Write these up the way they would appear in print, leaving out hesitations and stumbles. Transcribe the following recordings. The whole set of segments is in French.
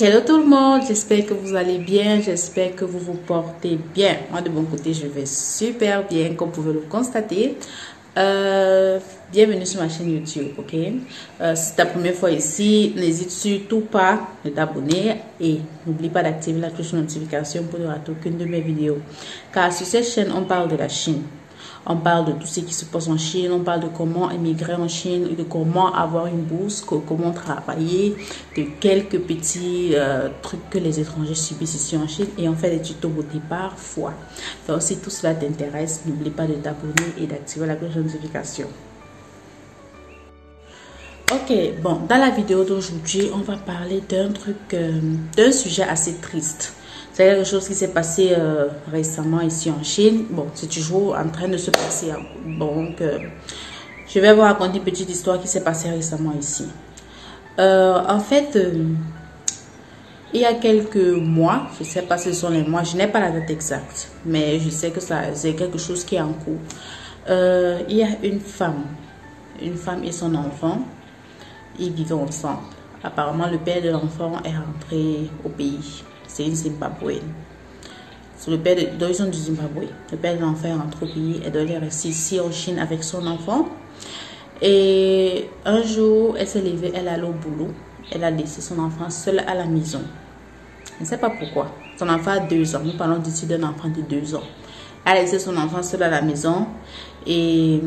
Hello tout le monde, j'espère que vous allez bien, j'espère que vous vous portez bien. Moi de mon côté, je vais super bien, comme vous pouvez le constater. Bienvenue sur ma chaîne YouTube, ok? Si c'est ta première fois ici, n'hésite surtout pas de t'abonner et n'oublie pas d'activer la cloche de notification pour ne rater aucune de mes vidéos. Car sur cette chaîne, on parle de la Chine. On parle de tout ce qui se passe en Chine, on parle de comment émigrer en Chine, de comment avoir une bourse, comment travailler, de quelques petits trucs que les étrangers subissent ici en Chine et on fait des tutos beauté parfois. Donc si tout cela t'intéresse, n'oublie pas de t'abonner et d'activer la cloche de notification. Ok, bon, dans la vidéo d'aujourd'hui, on va parler d'un sujet assez triste. C'est quelque chose qui s'est passé récemment ici en Chine. Bon, c'est toujours en train de se passer. Donc, je vais vous raconter une petite histoire qui s'est passée récemment ici. En fait, il y a quelques mois, je ne sais pas si ce sont les mois, je n'ai pas la date exacte, mais je sais que c'est quelque chose qui est en cours. Il y a une femme et son enfant, ils vivaient ensemble. Apparemment, le père de l'enfant est rentré au pays. C'est une Zimbabwéenne. Donc ils sont du Zimbabwe. Le père de l'enfant est rentré au pays et donc il est resté ici en Chine avec son enfant. Et un jour, elle s'est levée, elle allait au boulot. Elle a laissé son enfant seul à la maison. Je ne sais pas pourquoi. Son enfant a 2 ans. Nous parlons d'ici d'un enfant de 2 ans. Elle a laissé son enfant seul à la maison. Et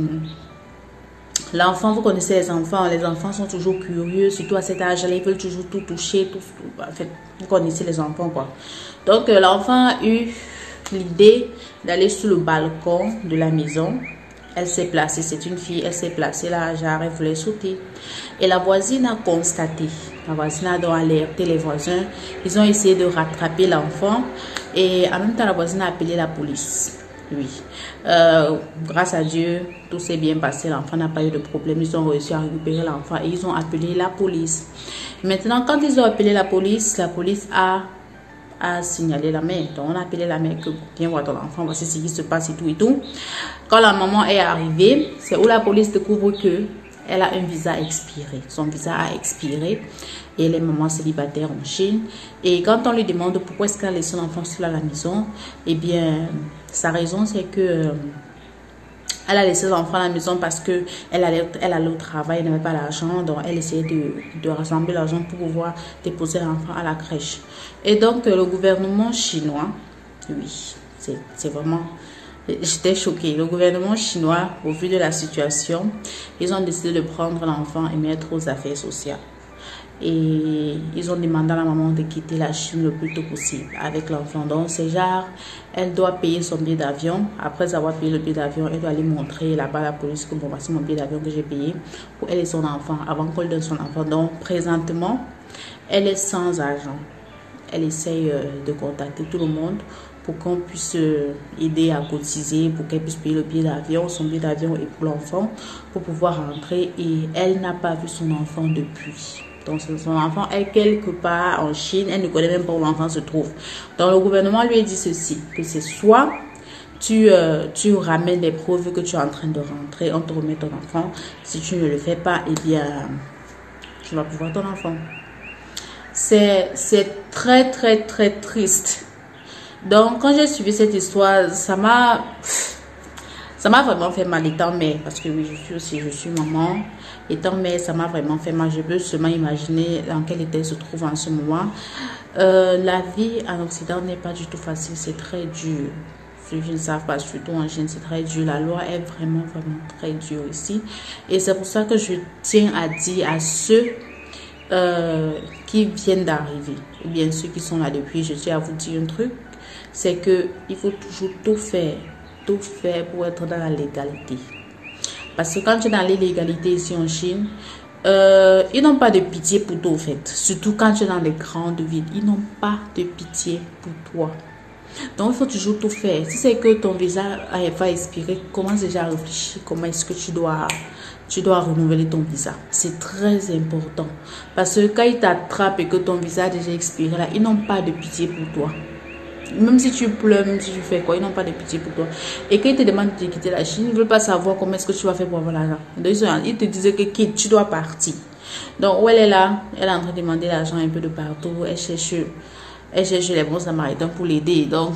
l'enfant, vous connaissez les enfants sont toujours curieux, surtout à cet âge-là, ils veulent toujours tout toucher, tout. En fait, vous connaissez les enfants, quoi. Donc, l'enfant a eu l'idée d'aller sur le balcon de la maison. Elle s'est placée, c'est une fille, elle s'est placée là, genre, elle voulait sauter. Et la voisine a constaté, la voisine a donc alerté les voisins, ils ont essayé de rattraper l'enfant et en même temps, la voisine a appelé la police. Oui, grâce à Dieu, tout s'est bien passé. L'enfant n'a pas eu de problème. Ils ont réussi à récupérer l'enfant et ils ont appelé la police. Maintenant, quand ils ont appelé la police a signalé la mère. Donc, on a appelé la mère que viens voir ton enfant, voici ce qui se passe et tout et tout. Quand la maman est arrivée, c'est où la police découvre que elle a un visa expiré. Son visa a expiré et elle est maman célibataire en Chine. Et quand on lui demande pourquoi est-ce qu'elle a laissé son enfant seul à la maison, eh bien, sa raison c'est que elle a laissé l'enfant à la maison parce que elle allait au travail, elle n'avait pas l'argent, donc elle essayait de rassembler l'argent pour pouvoir déposer l'enfant à la crèche. Et donc le gouvernement chinois, oui, c'est vraiment... J'étais choquée. Le gouvernement chinois, au vu de la situation, ils ont décidé de prendre l'enfant et mettre aux affaires sociales. Et ils ont demandé à la maman de quitter la Chine le plus tôt possible avec l'enfant. Donc, c'est genre, elle doit payer son billet d'avion. Après avoir payé le billet d'avion, elle doit aller montrer là-bas à la police que bon, voici mon billet d'avion que j'ai payé pour elle et son enfant avant qu'elle donne son enfant. Donc, présentement, elle est sans argent. Elle essaye de contacter tout le monde pour qu'on puisse aider à cotiser, pour qu'elle puisse payer le billet d'avion, son billet d'avion et pour l'enfant, pour pouvoir rentrer. Et elle n'a pas vu son enfant depuis. Donc son enfant est quelque part en Chine, elle ne connaît même pas où l'enfant se trouve. Donc le gouvernement lui a dit ceci, que c'est soit tu ramènes des preuves que tu es en train de rentrer, on te remet ton enfant. Si tu ne le fais pas, eh bien, tu vas pouvoir ton enfant. C'est très, très, très triste. Donc, quand j'ai suivi cette histoire, ça m'a vraiment fait mal étant mère. Parce que oui, je suis maman. Étant mère, ça m'a vraiment fait mal. Je peux seulement imaginer dans quel état elle se trouve en ce moment. La vie en Occident n'est pas du tout facile. C'est très dur. Ceux qui ne savent pas, surtout en Chine, c'est très dur. La loi est vraiment, vraiment très dure ici. Et c'est pour ça que je tiens à dire à ceux qui viennent d'arriver, ou bien ceux qui sont là depuis, je tiens à vous dire un truc, c'est que il faut toujours tout faire pour être dans la légalité. Parce que quand tu es dans l'illégalité ici en Chine, ils n'ont pas de pitié pour toi, en fait. Surtout quand tu es dans les grandes villes, ils n'ont pas de pitié pour toi. Donc, il faut toujours tout faire. Si c'est que ton visa va expirer, commence déjà à réfléchir comment est-ce que tu dois renouveler ton visa. C'est très important. Parce que quand ils t'attrapent et que ton visa a déjà expiré, là, ils n'ont pas de pitié pour toi. Même si tu pleures, même si tu fais quoi, ils n'ont pas de pitié pour toi. Et quand ils te demandent de quitter la Chine, ils ne veulent pas savoir comment est-ce que tu vas faire pour avoir l'argent. Ils te disent que quitte, tu dois partir. Donc, où elle est là, elle est en train de demander l'argent un peu de partout. Elle cherche les bons samaritains pour l'aider. Donc,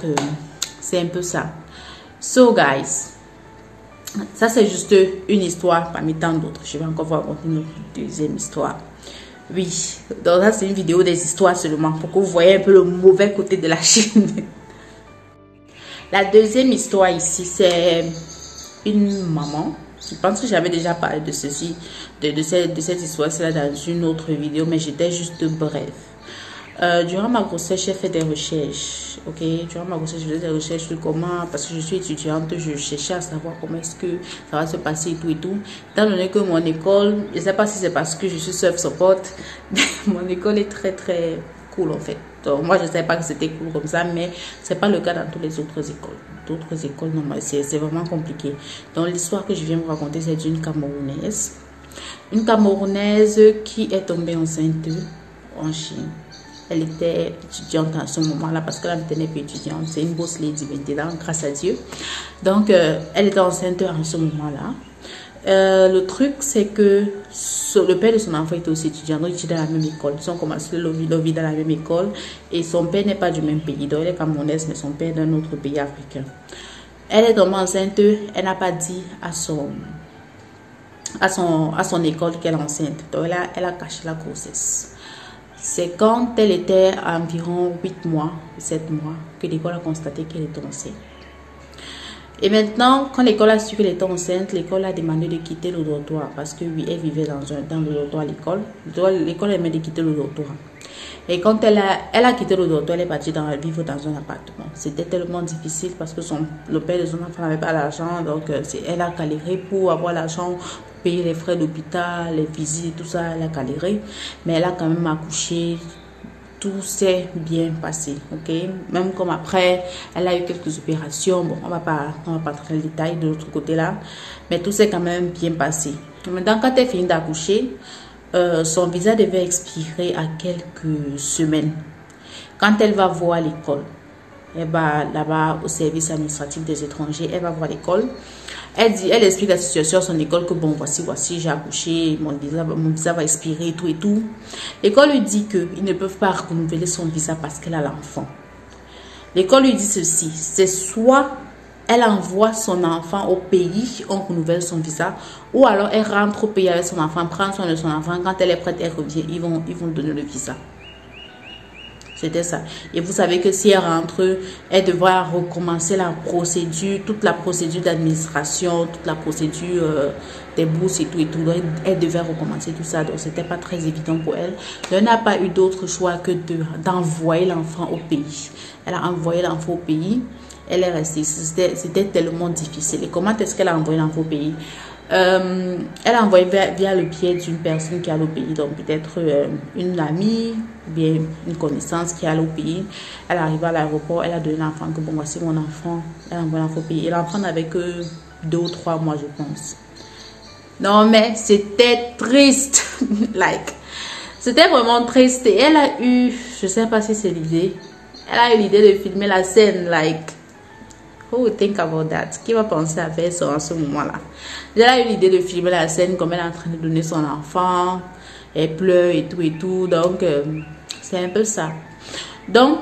c'est un peu ça. So, guys, ça, c'est juste une histoire parmi tant d'autres. Je vais encore vous raconter une deuxième histoire. Oui, donc ça, c'est une vidéo des histoires seulement pour que vous voyez un peu le mauvais côté de la Chine. La deuxième histoire ici, c'est une maman. Je pense que j'avais déjà parlé de ceci, de cette histoire-là dans une autre vidéo, mais j'étais juste bref. Durant ma grossesse, j'ai fait des recherches. Ok, durant ma grossesse, je faisais des recherches sur comment, parce que je suis étudiante, je cherchais à savoir comment est-ce que ça va se passer et tout et tout. Étant donné que mon école, je ne sais pas si c'est parce que je suis self-support, mais mon école est très très cool en fait. Donc, moi, je ne savais pas que c'était cool comme ça, mais ce n'est pas le cas dans toutes les autres écoles. D'autres écoles, non, c'est vraiment compliqué. Donc, l'histoire que je viens vous raconter, c'est d'une Camerounaise. Une Camerounaise qui est tombée enceinte en Chine. Elle était étudiante à ce moment-là parce que là, elle n'était pas étudiante. C'est une boss lady maintenant, grâce à Dieu. Donc, elle était enceinte à ce moment-là. Le truc, c'est que le père de son enfant était aussi étudiant, donc ils étaient dans la même école. Ils ont commencé leur vie dans la même école et son père n'est pas du même pays. Donc, elle est camerounaise, mais son père est d'un autre pays africain. Elle est tombée enceinte, elle n'a pas dit à son école qu'elle est enceinte. Donc, elle a caché la grossesse. C'est quand elle était à environ 8 mois, 7 mois, que l'école a constaté qu'elle était enceinte. Et maintenant, quand l'école a su qu'elle était enceinte, l'école a demandé de quitter le dortoir parce que oui, elle vivait dans le dortoir à l'école. L'école aimait de quitter le dortoir. Et quand elle a quitté le dortoir, elle est partie vivre dans un appartement. C'était tellement difficile parce que le père de son enfant n'avait pas l'argent. Donc, elle a galéré pour avoir l'argent, pour payer les frais d'hôpital, les visites, tout ça. Elle a galéré. Mais elle a quand même accouché. Tout s'est bien passé, ok? Même comme après, elle a eu quelques opérations. Bon, on va pas entrer dans le détail de l'autre côté là. Mais tout s'est quand même bien passé. Maintenant, quand elle finit d'accoucher, son visa devait expirer à quelques semaines. Quand elle va voir l'école, elle va là-bas au service administratif des étrangers, elle va voir l'école. Elle explique la situation à son école que bon, voici, j'ai accouché, mon visa va expirer, tout et tout. L'école lui dit qu'ils ne peuvent pas renouveler son visa parce qu'elle a l'enfant. L'école lui dit ceci, c'est soit elle envoie son enfant au pays, on renouvelle son visa, ou alors elle rentre au pays avec son enfant, prend soin de son enfant, quand elle est prête, elle revient, ils vont donner le visa. C'était ça. Et vous savez que si elle rentre, elle devra recommencer la procédure, toute la procédure d'administration, toute la procédure des bourses et tout et tout. Donc, elle devait recommencer tout ça. Donc, c'était pas très évident pour elle. Donc, elle n'a pas eu d'autre choix que d'envoyer l'enfant au pays. Elle a envoyé l'enfant au pays. Elle est restée. C'était tellement difficile. Et comment est-ce qu'elle a envoyé l'enfant au pays? Elle a envoyé via le pied d'une personne qui est allée au pays, donc peut-être une amie, bien une connaissance qui est allée au pays. Elle arrive à l'aéroport, elle a donné l'enfant que bon, voici mon enfant. Elle a envoyé l'enfant au pays. Et l'enfant n'avait que 2 ou 3 mois, je pense. Non, mais c'était triste. C'était vraiment triste. Et elle a eu, je sais pas si c'est l'idée, elle a eu l'idée de filmer la scène, who would think about that? Qui va penser à faire ça en ce moment-là? Elle a eu l'idée de filmer la scène comme elle est en train de donner son enfant. Elle pleure et tout. Donc, c'est un peu ça. Donc,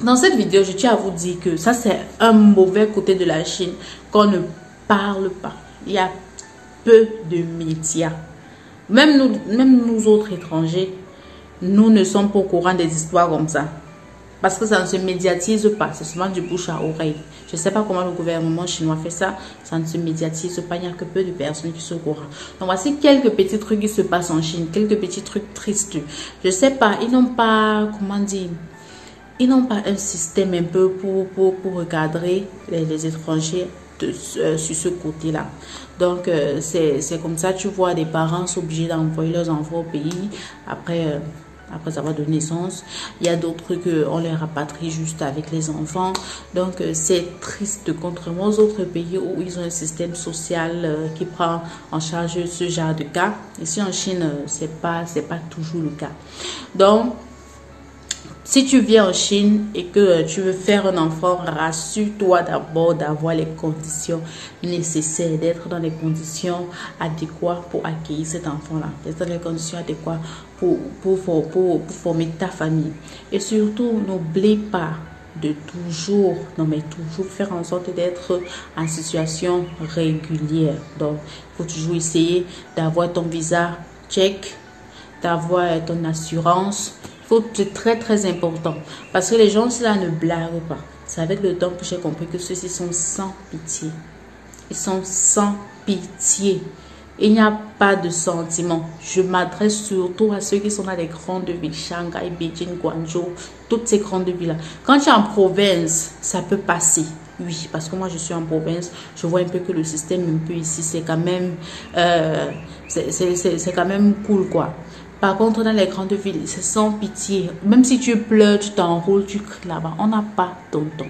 dans cette vidéo, je tiens à vous dire que ça, c'est un mauvais côté de la Chine qu'on ne parle pas. Il y a peu de médias. Même nous autres étrangers, nous ne sommes pas au courant des histoires comme ça. Parce que ça ne se médiatise pas, c'est seulement du bouche à oreille. Je ne sais pas comment le gouvernement chinois fait ça, ça ne se médiatise pas, il n'y a que peu de personnes qui sont au courant. Donc voici quelques petits trucs qui se passent en Chine, quelques petits trucs tristes. Je ne sais pas, ils n'ont pas, comment dire, ils n'ont pas un système un peu pour recadrer les étrangers sur ce côté-là. Donc c'est comme ça, tu vois des parents s'obliger d'envoyer leurs enfants au pays après avoir donné naissance. Il y a d'autres qu'on les rapatrie juste avec les enfants. Donc, c'est triste contrairement aux autres pays où ils ont un système social qui prend en charge ce genre de cas. Ici en Chine, c'est pas toujours le cas. Donc, Si tu viens en Chine et que tu veux faire un enfant, rassure-toi d'abord d'avoir les conditions nécessaires, d'être dans les conditions adéquates pour accueillir cet enfant-là, d'être dans les conditions adéquates pour former ta famille. Et surtout, n'oublie pas de toujours, non mais toujours faire en sorte d'être en situation régulière. Donc, il faut toujours essayer d'avoir ton visa check, d'avoir ton assurance. C'est très très important parce que les gens cela ne blaguent pas. C'est avec le temps que j'ai compris que ceux-ci sont sans pitié. Ils sont sans pitié. Il n'y a pas de sentiment. Je m'adresse surtout à ceux qui sont dans les grandes villes, Shanghai, Beijing, Guangzhou, toutes ces grandes villes-là. Quand tu es en province, ça peut passer. Oui, parce que moi je suis en province, je vois un peu que le système un peu ici, c'est quand même, c'est quand même cool quoi. Par contre, dans les grandes villes, c'est sans pitié. Même si tu pleures, tu t'enroules, tu cries là-bas. On n'a pas ton temps.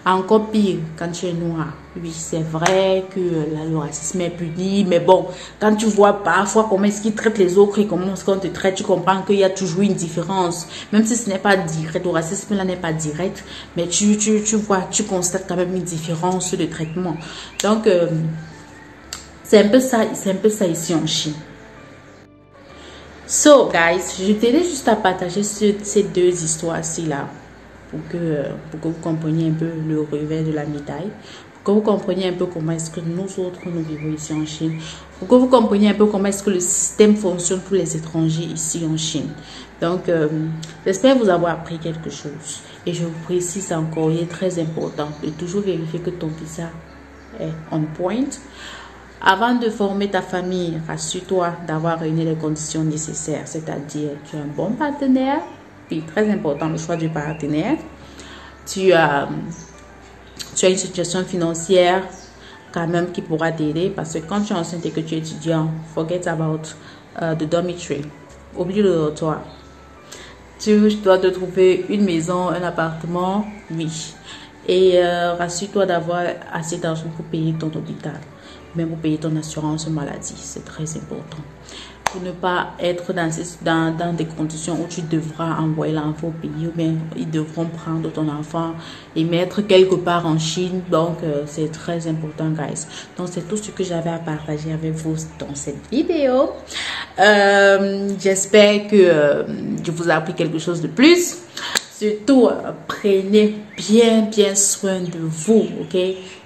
Encore pire, quand tu es noir. Oui, c'est vrai que le racisme est puni. Mais bon, quand tu vois parfois comment est-ce qu'ils traitent les autres et comment est-ce qu'on te traite, tu comprends qu'il y a toujours une différence. Même si ce n'est pas direct, le racisme là n'est pas direct. Mais tu vois, tu constates quand même une différence de traitement. Donc, c'est un peu ça ici en Chine. So, guys, je tenais juste à partager ces deux histoires-ci là pour que vous compreniez un peu le revers de la médaille, pour que vous compreniez un peu comment est-ce que nous autres nous vivons ici en Chine, pour que vous compreniez un peu comment est-ce que le système fonctionne pour les étrangers ici en Chine. Donc, j'espère vous avoir appris quelque chose. Et je vous précise encore, il est très important de toujours vérifier que ton visa est on point. Avant de former ta famille, rassure-toi d'avoir réuni les conditions nécessaires, c'est-à-dire tu as un bon partenaire, puis très important le choix du partenaire, tu as une situation financière quand même qui pourra t'aider parce que quand tu es enceinte et que tu es étudiant, forget about the dormitory, oublie le dortoir. Tu dois te trouver une maison, un appartement, oui. Et rassure-toi d'avoir assez d'argent pour payer ton hôpital, même pour payer ton assurance maladie. C'est très important. Pour ne pas être dans des conditions où tu devras envoyer l'enfant au pays ou bien ils devront prendre ton enfant et mettre quelque part en Chine. Donc, c'est très important, guys. Donc, c'est tout ce que j'avais à partager avec vous dans cette vidéo. J'espère que je vous ai appris quelque chose de plus. Surtout, prenez bien soin de vous, ok?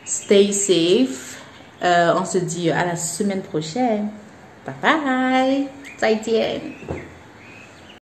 Stay safe. On se dit à la semaine prochaine. Bye bye. 再见。